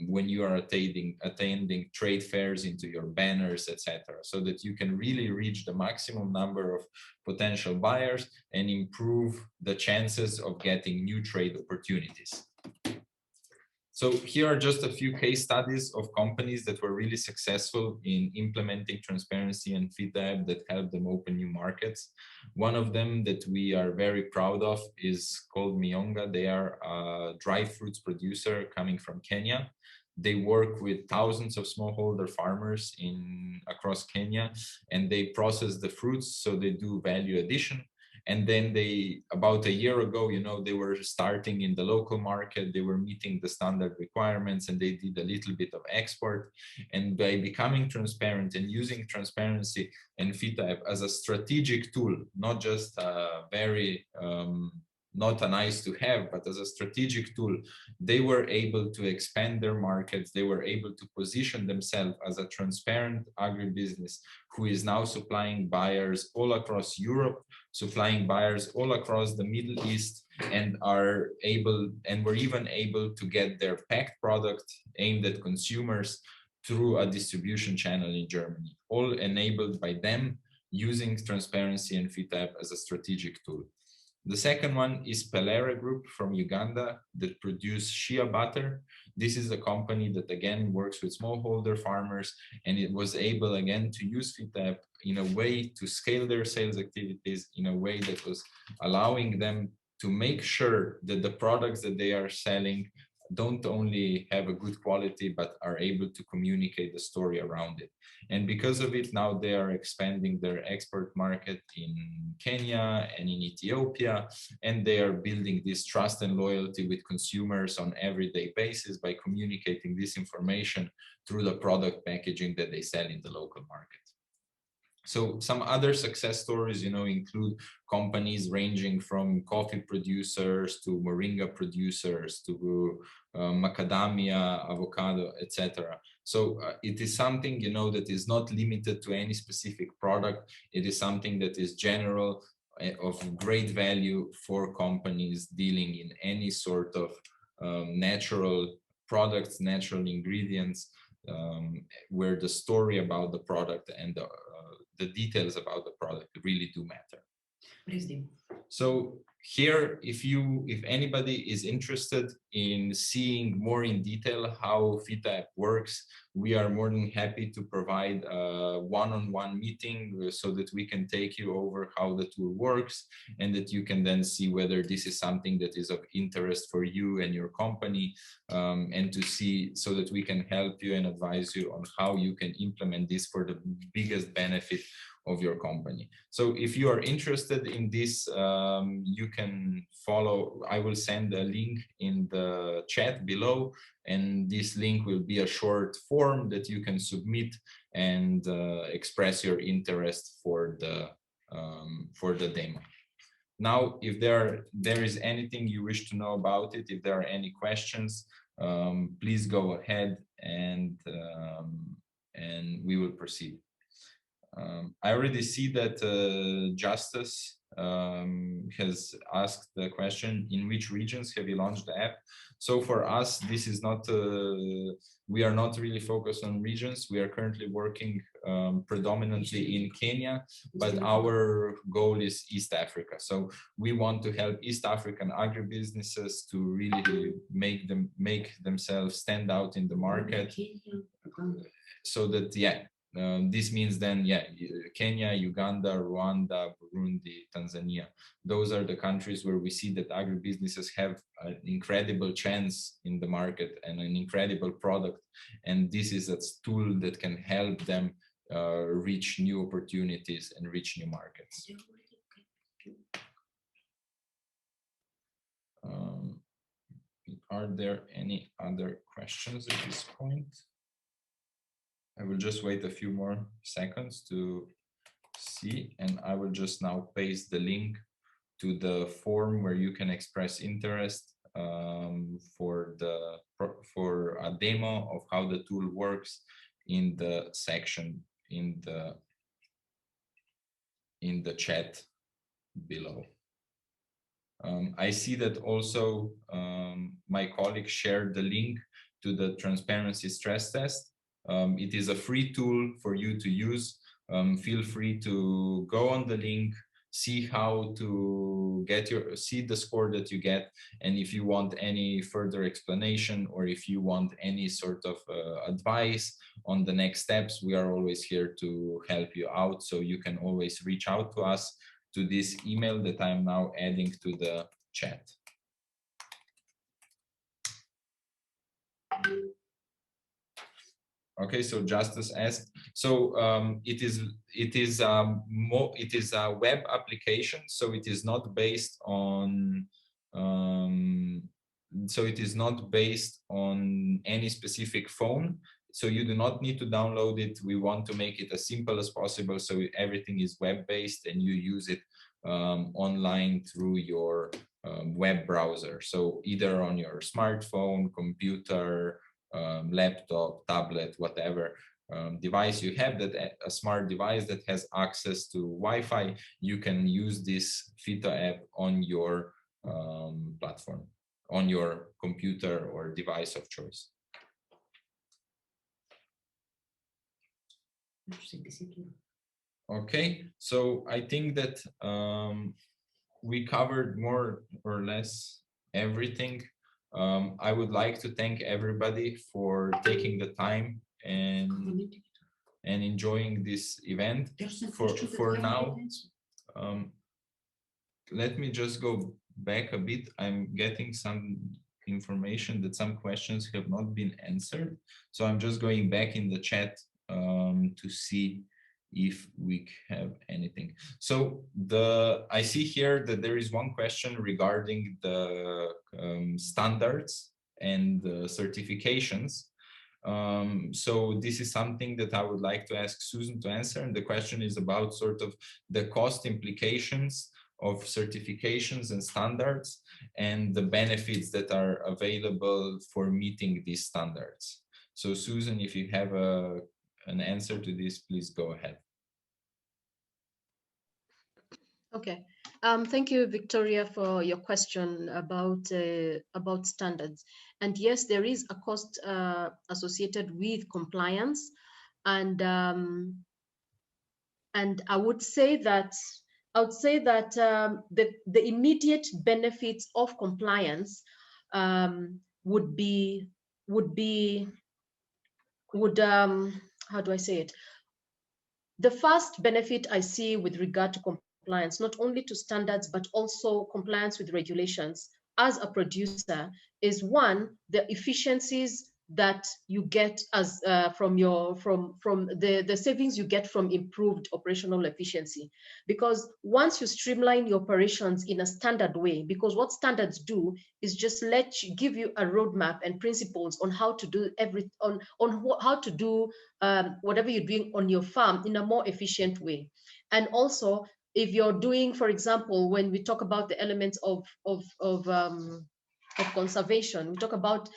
[SPEAKER 1] when you are attending trade fairs, into your banners, etc., so that you can really reach the maximum number of potential buyers and improve the chances of getting new trade opportunities. So here are just a few case studies of companies that were really successful in implementing transparency and Fita app that helped them open new markets. One of them that we are very proud of is called Mionga. They are a dry fruits producer coming from Kenya. They work with thousands of smallholder farmers across Kenya, and they process the fruits, so they do value addition. And then they, about a year ago, they were starting in the local market, they were meeting the standard requirements, and they did a little bit of export. And by becoming transparent and using transparency and Fita app as a strategic tool, not just a very, not a nice to have, but as a strategic tool, they were able to expand their markets. They were able to position themselves as a transparent agribusiness who is now supplying buyers all across Europe, supplying buyers all across the Middle East, and were even able to get their packed product aimed at consumers through a distribution channel in Germany, all enabled by them using transparency and Fita app as a strategic tool. The second one is Pelera Group from Uganda that produce shea butter. This is a company that again works with smallholder farmers, and it was able again to use Fita app in a way to scale their sales activities in a way that was allowing them to make sure that the products that they are selling don't only have a good quality, but are able to communicate the story around it. And because of it, now they are expanding their export market in Kenya and in Ethiopia, and they are building this trust and loyalty with consumers on everyday basis by communicating this information through the product packaging that they sell in the local market. So some other success stories, include companies ranging from coffee producers to moringa producers to macadamia, avocado, etc. So it is something, that is not limited to any specific product. It is something that is general, of great value for companies dealing in any sort of natural products, natural ingredients, where the story about the product and the details about the product really do matter.
[SPEAKER 2] Please do.
[SPEAKER 1] So here, if anybody is interested in seeing more in detail how Fita app works, we are more than happy to provide a one-on-one meeting so that we can take you over how the tool works, and that you can then see whether this is something that is of interest for you and your company, and to see so that we can help you and advise you on how you can implement this for the biggest benefit of your company. So if you are interested in this, you can follow. I will send a link in the chat below, and this link will be a short form that you can submit and express your interest for the demo. Now, if there is anything you wish to know about it, if there are any questions, please go ahead and we will proceed. I already see that Justice has asked the question, in which regions have you launched the app? So for us, this is not, we are not really focused on regions. We are currently working predominantly in Kenya, but our goal is East Africa. So we want to help East African agribusinesses to really make themselves stand out in the market. So that, yeah, this means then, yeah, Kenya, Uganda, Rwanda, Burundi, Tanzania. Those are the countries where we see that agribusinesses have an incredible chance in the market and an incredible product. And this is a tool that can help them reach new opportunities and reach new markets. Are there any other questions at this point? I will just wait a few more seconds to see, and I will just now paste the link to the form where you can express interest for a demo of how the tool works in the section in the chat below. I see that also my colleague shared the link to the transparency stress test. It is a free tool for you to use. Feel free to go on the link, see how to see the score that you get. And if you want any further explanation, or if you want any sort of advice on the next steps, we are always here to help you out. So you can always reach out to us to this email that I'm now adding to the chat. Okay, so Justice asked. So it is a web application. So it is not based on. So it is not based on any specific phone. So you do not need to download it. We want to make it as simple as possible. So everything is web-based, and you use it online through your web browser. So either on your smartphone, computer, laptop, tablet, whatever device you have, that a smart device that has access to Wi-Fi, you can use this Fita app on your platform, on your computer or device of choice. Okay, so I think that we covered more or less everything. I would like to thank everybody for taking the time and enjoying this event. For now, let me just go back a bit. I'm getting some information that some questions have not been answered. So I'm just going back in the chat to see if we have anything. So I see here that there is one question regarding the standards and the certifications. So this is something that I would like to ask Susan to answer. And the question is about sort of the cost implications of certifications and standards and the benefits that are available for meeting these standards. So Susan, if you have an answer to this, please go ahead.
[SPEAKER 3] Okay. Thank you, Victoria, for your question about standards. And yes, there is a cost associated with compliance, and I would say that the immediate benefits of compliance would how do I say it? The first benefit I see with regard to compliance, not only to standards, but also compliance with regulations as a producer, is one, the efficiencies that you get as from the savings you get from improved operational efficiency. Because once you streamline your operations in a standard way, because what standards do is just give you a roadmap and principles on how to do how to do whatever you're doing on your farm in a more efficient way. And also, if you're doing, for example, when we talk about the elements of conservation, we talk about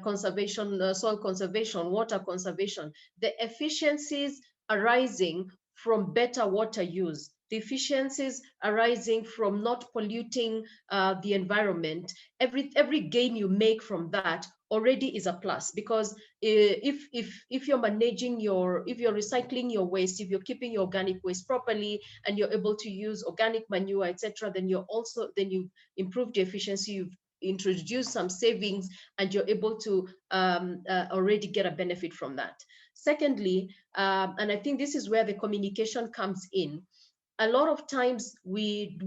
[SPEAKER 3] conservation, soil conservation, water conservation, the efficiencies arising from better water use the efficiencies arising from not polluting the environment, every gain you make from that already is a plus, because if you're managing if you're recycling your waste, if you're keeping your organic waste properly, and you're able to use organic manure, etc., then you've improved your efficiency, you've introduced some savings, and you're able to already get a benefit from that. Secondly, and I think this is where the communication comes in. A lot of times we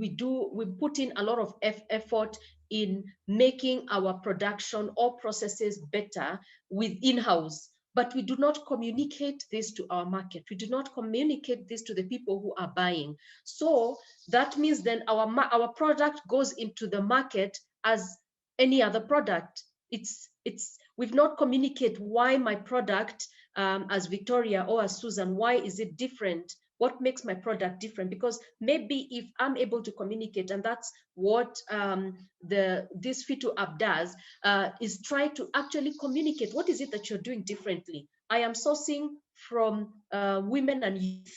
[SPEAKER 3] put in a lot of effort in making our production or processes better with in-house, but we do not communicate this to our market. We do not communicate this to the people who are buying. So that means then our product goes into the market as any other product. We've not communicated why my product, as Victoria or as Susan, why is it different? What makes my product different? Because maybe if I'm able to communicate, and that's what this Fita app does, is try to actually communicate what is it that you're doing differently. I am sourcing from women and youth,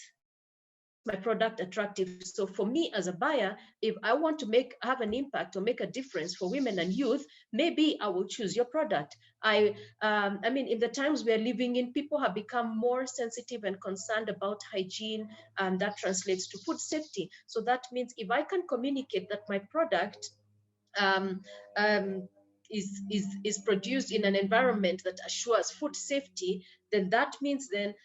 [SPEAKER 3] my product attractive. So for me as a buyer, if I want to have an impact or make a difference for women and youth, maybe I will choose your product. I mean, in the times we're living in, people have become more sensitive and concerned about hygiene, and that translates to food safety. So that means if I can communicate that my product is produced in an environment that assures food safety, then that means then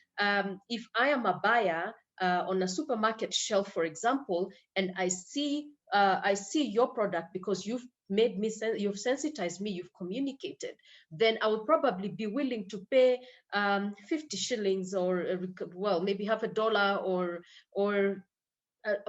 [SPEAKER 3] if I am a buyer on a supermarket shelf, for example, and I see your product because you've made me, you've sensitized me, you've communicated, then I would probably be willing to pay 50 shillings or well, maybe $50 or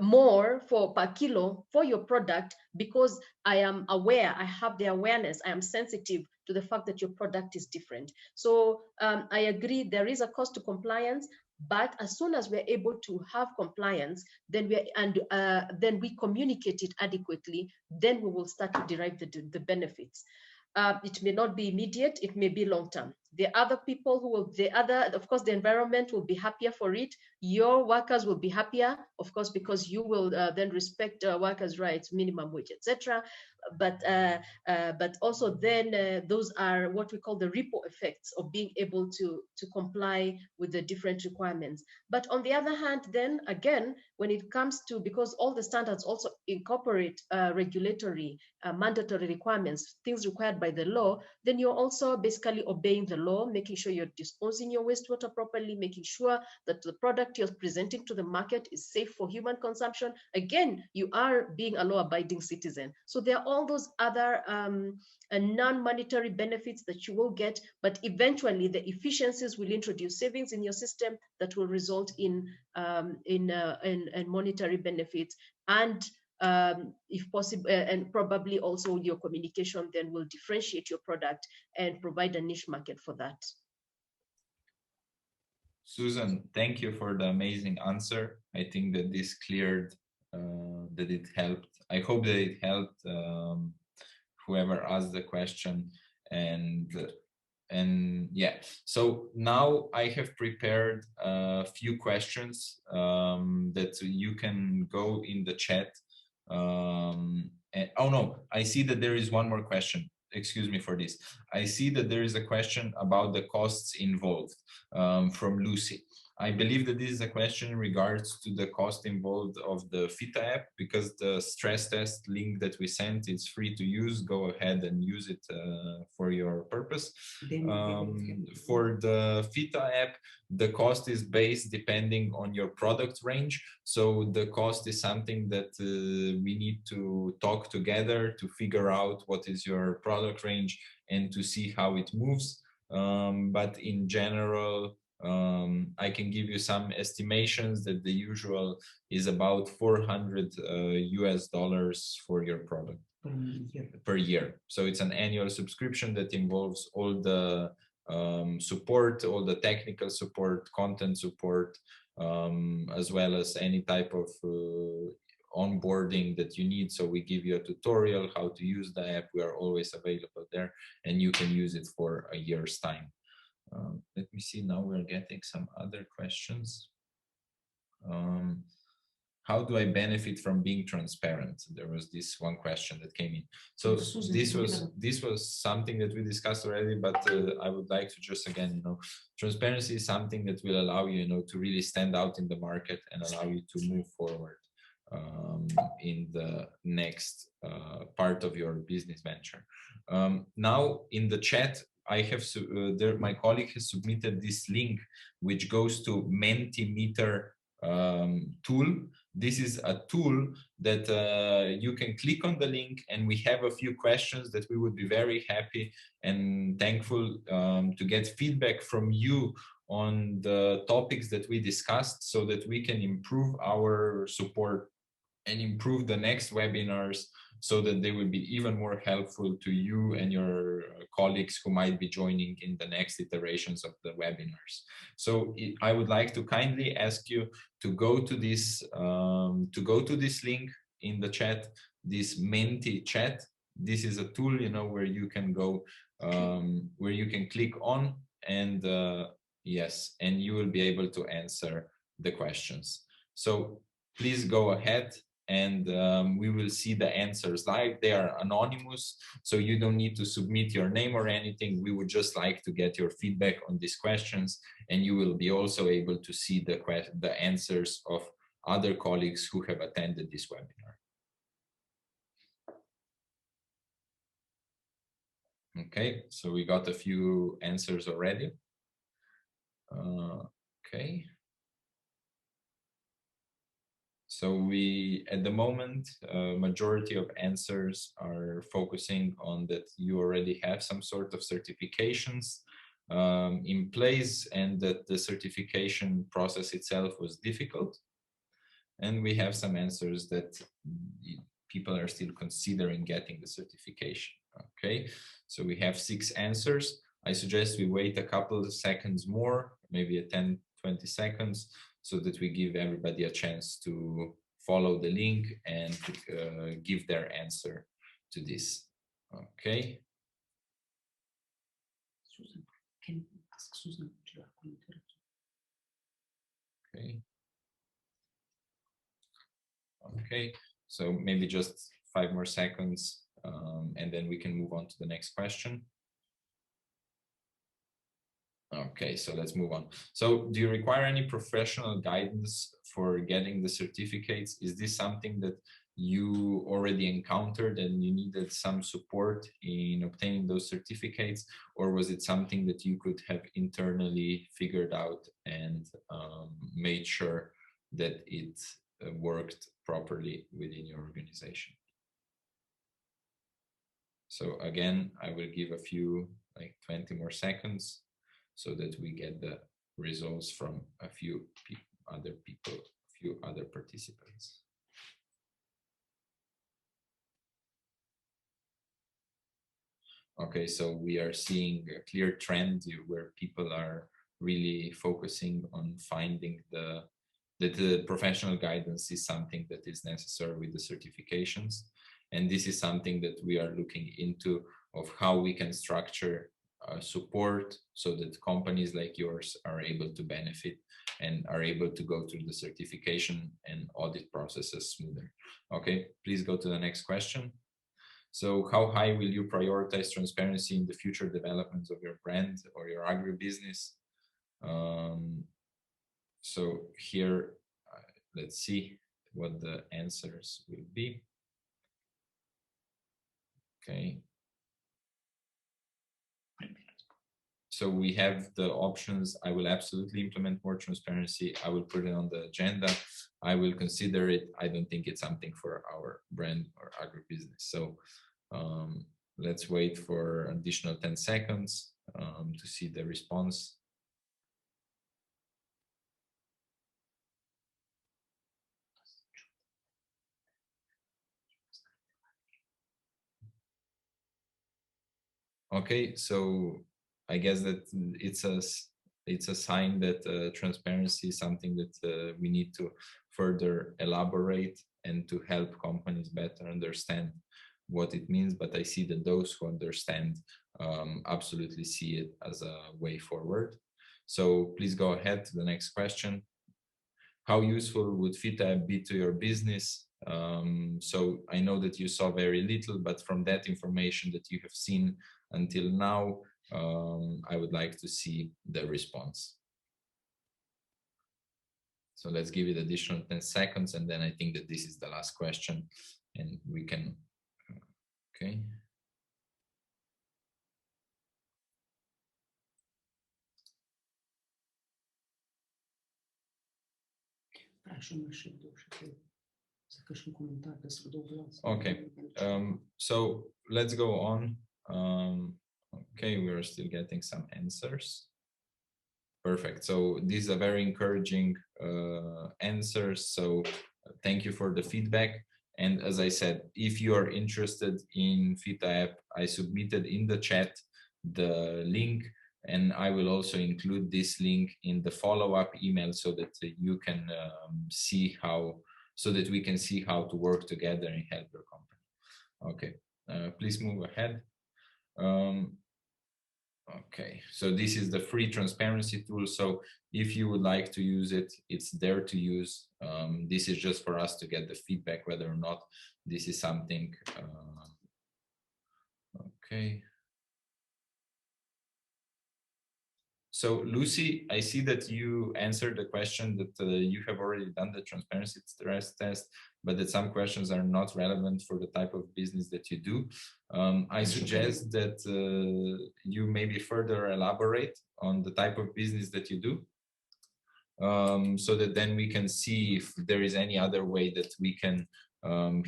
[SPEAKER 3] more per kilo for your product, because I am aware, I have the awareness, I am sensitive to the fact that your product is different. So I agree there is a cost to compliance, but as soon as we're able to have compliance, then we communicate it adequately, then we will start to derive the benefits. It may not be immediate, it may be long term. The other people of course, the environment will be happier for it. Your workers will be happier, of course, because you will then respect workers' rights, minimum wage, etc. But also then those are what we call the ripple effects of being able to comply with the different requirements. But on the other hand, then again, when it comes to, because all the standards also incorporate regulatory mandatory requirements, things required by the law, then you're also basically obeying the law, making sure you're disposing your wastewater properly, making sure that the product you're presenting to the market is safe for human consumption. Again, you are being a law-abiding citizen. So there are all those other non-monetary benefits that you will get, but eventually the efficiencies will introduce savings in your system that will result in monetary benefits, and if possible, and probably also your communication then will differentiate your product and provide a niche market for that.
[SPEAKER 1] Susan, thank you for the amazing answer. I think that this cleared, that it helped. I hope that it helped whoever asked the question. And yeah, so now I have prepared a few questions that you can go in the chat. And, oh no, I see that there is one more question. Excuse me for this. I see that there is a question about the costs involved from Lucy. I believe that this is a question in regards to the cost involved of the Fita app, because the stress test link that we sent is free to use. Go ahead and use it for your purpose. For the Fita app, the cost is based depending on your product range. So the cost is something that we need to talk together to figure out what is your product range and to see how it moves. But in general, I can give you some estimations that the usual is about $400 US for your product per year. So it's an annual subscription that involves all the support, all the technical support, content support, as well as any type of onboarding that you need. So we give you a tutorial how to use the app. We are always available there, and you can use it for a year's time. Let me see, now we're getting some other questions. how do I benefit from being transparent? There was this one question that came in. So
[SPEAKER 2] Susan,
[SPEAKER 1] this was something that we discussed already, but I would like to just again, you know, transparency is something that will allow you, you know, to really stand out in the market and allow you to move forward in the next part of your business venture. Now in the chat, I have my colleague has submitted this link, which goes to Mentimeter tool. This is a tool that you can click on the link, and we have a few questions that we would be very happy and thankful to get feedback from you on the topics that we discussed, so that we can improve our support and improve the next webinars, so that they will be even more helpful to you and your colleagues who might be joining in the next iterations of the webinars. So I would like to kindly ask you to go to this link in the chat, this Menti chat. This is a tool, you know, where you can go, where you can click on, and yes, and you will be able to answer the questions. So please go ahead, and we will see the answers live. They are anonymous, so you don't need to submit your name or anything. We would just like to get your feedback on these questions, and you will be also able to see the answers of other colleagues who have attended this webinar. Okay, so we got a few answers already. Okay. So we, at the moment, majority of answers are focusing on that you already have some sort of certifications in place, and that the certification process itself was difficult. And we have some answers that people are still considering getting the certification. Okay, so we have 6 answers. I suggest we wait a couple of seconds more, maybe 10, 20 seconds, so that we give everybody a chance to follow the link and give their answer to this. Okay.
[SPEAKER 2] Susan, can you ask Susan?
[SPEAKER 1] Okay. Okay, so maybe just 5 more seconds, and then we can move on to the next question. Okay, so let's move on. So do you require any professional guidance for getting the certificates? Is this something that you already encountered and you needed some support in obtaining those certificates, or was it something that you could have internally figured out and made sure that it worked properly within your organization? So again, I will give a few, like 20 more seconds, so that we get the results from a few other people, a few other participants. Okay, so we are seeing a clear trend where people are really focusing on finding that the professional guidance is something that is necessary with the certifications. And this is something that we are looking into, of how we can structure support so that companies like yours are able to benefit and are able to go through the certification and audit processes smoother. Okay, please go to the next question. So how high will you prioritize transparency in the future developments of your brand or your agribusiness? So here, let's see what the answers will be. Okay. So we have the options. I will absolutely implement more transparency. I will put it on the agenda. I will consider it. I don't think it's something for our brand or agribusiness. So let's wait for additional 10 seconds to see the response. Okay, so I guess that it's a sign that transparency is something that we need to further elaborate and to help companies better understand what it means. But I see that those who understand absolutely see it as a way forward. So please go ahead to the next question. how useful would Fita be to your business? So I know that you saw very little, but from that information that you have seen until now, I would like to see the response. So let's give it additional 10 seconds, and then I think that this is the last question, and we can, okay. Okay, so let's go on. Okay, we're still getting some answers. Perfect. So these are very encouraging answers. So thank you for the feedback. And as I said, if you are interested in Fita app, I submitted in the chat the link, and I will also include this link in the follow-up email so that you can see how, so that we can see how to work together and help your company. Okay, please move ahead. Okay, so this is the free transparency tool. So if you would like to use it, it's there to use. This is just for us to get the feedback whether or not this is something. Okay. So Lucy, I see that you answered the question that you have already done the transparency stress test, but that some questions are not relevant for the type of business that you do. I suggest that you maybe further elaborate on the type of business that you do, so that then we can see if there is any other way that we can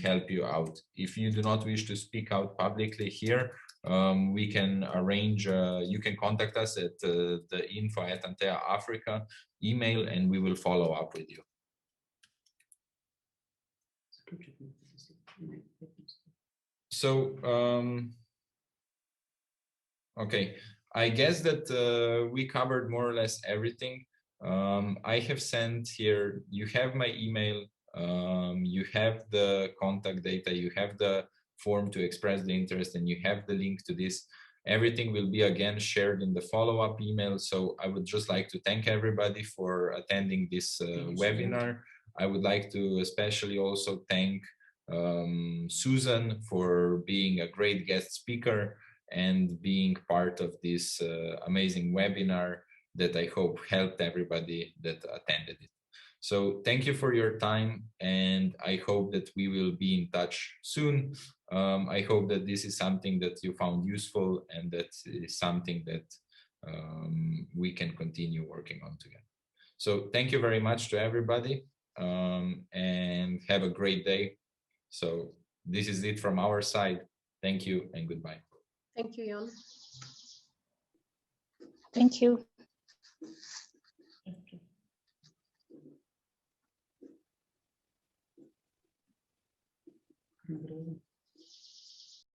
[SPEAKER 1] help you out. If you do not wish to speak out publicly here, we can arrange, you can contact us at the info@Antea-Africa email, and we will follow up with you. So, okay, I guess that we covered more or less everything. I have sent here, you have my email, you have the contact data, you have the form to express the interest, and you have the link to this. Everything will be again shared in the follow-up email. So I would just like to thank everybody for attending this webinar. I would like to especially also thank Susan for being a great guest speaker and being part of this amazing webinar that I hope helped everybody that attended it. So thank you for your time, and I hope that we will be in touch soon. I hope that this is something that you found useful, and that is something that we can continue working on together. So thank you very much to everybody, and have a great day. So this is it from our side. Thank you and goodbye.
[SPEAKER 3] Thank you, Jan.
[SPEAKER 5] Thank you.
[SPEAKER 2] Thank you.